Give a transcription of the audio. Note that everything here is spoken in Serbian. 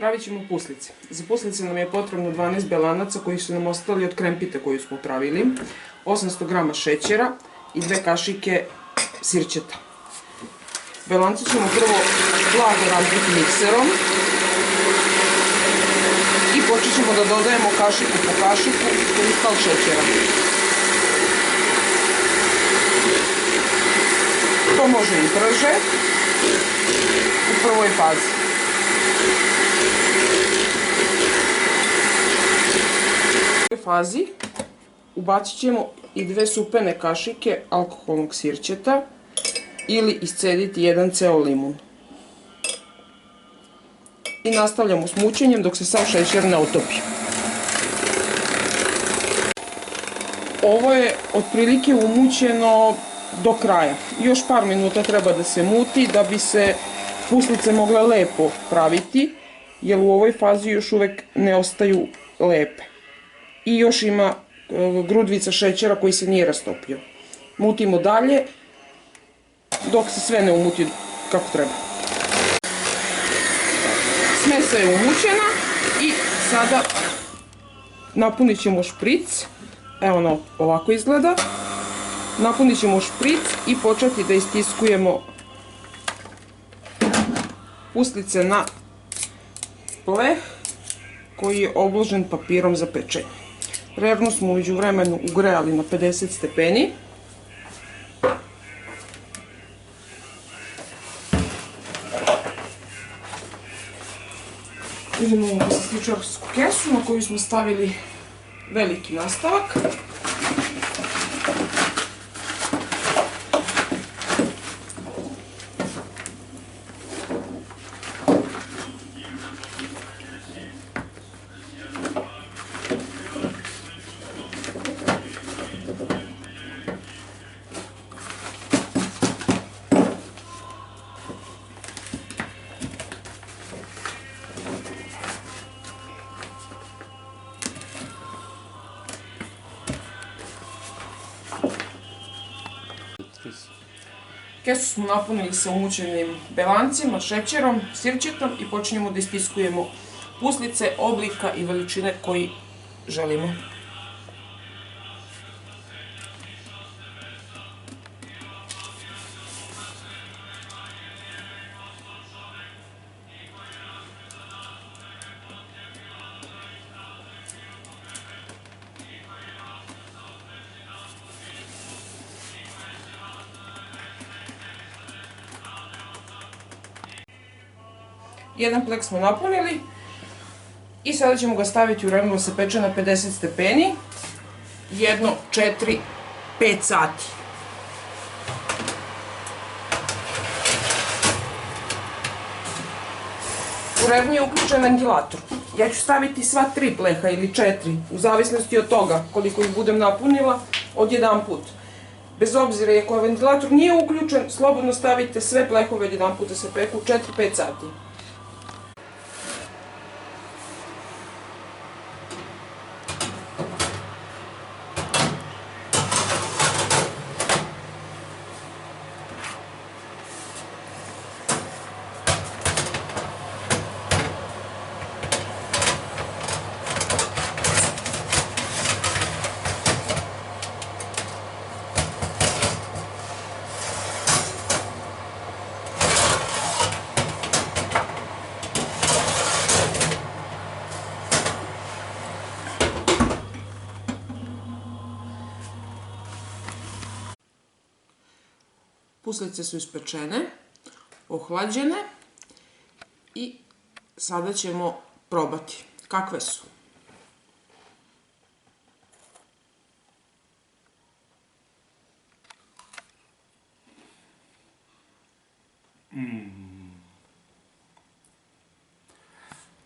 Pravit ćemo puslice. Za puslice nam je potrebno 12 belanaca koji su nam ostali od krempite koju smo pravili, 800 g šećera i 2 kašike sirćeta. Belance ćemo prvo blago razbiti mikserom i počet ćemo da dodajemo kašiku po kašiku kristal šećera. To može i brže u prvoj fazi. U prvoj fazi ubacit ćemo i 2 supene kašike alkoholnog sirćeta ili iscediti jedan ceo limun. I nastavljamo s mućenjem dok se sav šećer ne otopi. Ovo je otprilike umućeno do kraja. Još par minuta treba da se muti da bi se puslice mogle lepo praviti, jer u ovoj fazi još uvek ne ostaju lepe. I još ima grudvica šećera koji se nije rastopio. Mutimo dalje dok se sve ne umuti kako treba. Smesa je umućena i sada napunit ćemo špric. Evo ona ovako izgleda. Napunit ćemo špric i početi da istiskujemo puslice na pleh koji je obložen papirom za pečenje. Revno smo umeđu vremenu ugrejali na 50 stepeni. Uzimamo plastičarsku kesu na koju smo stavili veliki nastavak. Kesu smo napunili sa umućenim belancima, šećerom, sirćetom i počinjemo da istiskujemo puslice oblika i veličine koji želimo. Jedan plek smo napunili i sada ćemo ga staviti u revno da se peče na 50 stepeni, jedno 4-5 sati. U revnu je uključen ventilator. Ja ću staviti sva 3 pleha ili 4, u zavisnosti od toga koliko ih budem napunila, odjedan put. Bez obzira ako ventilator nije uključen, slobodno stavite sve plehove odjedan put da se peku 4-5 sati. Puslice su ispečene, ohlađene i sada ćemo probati kakve su.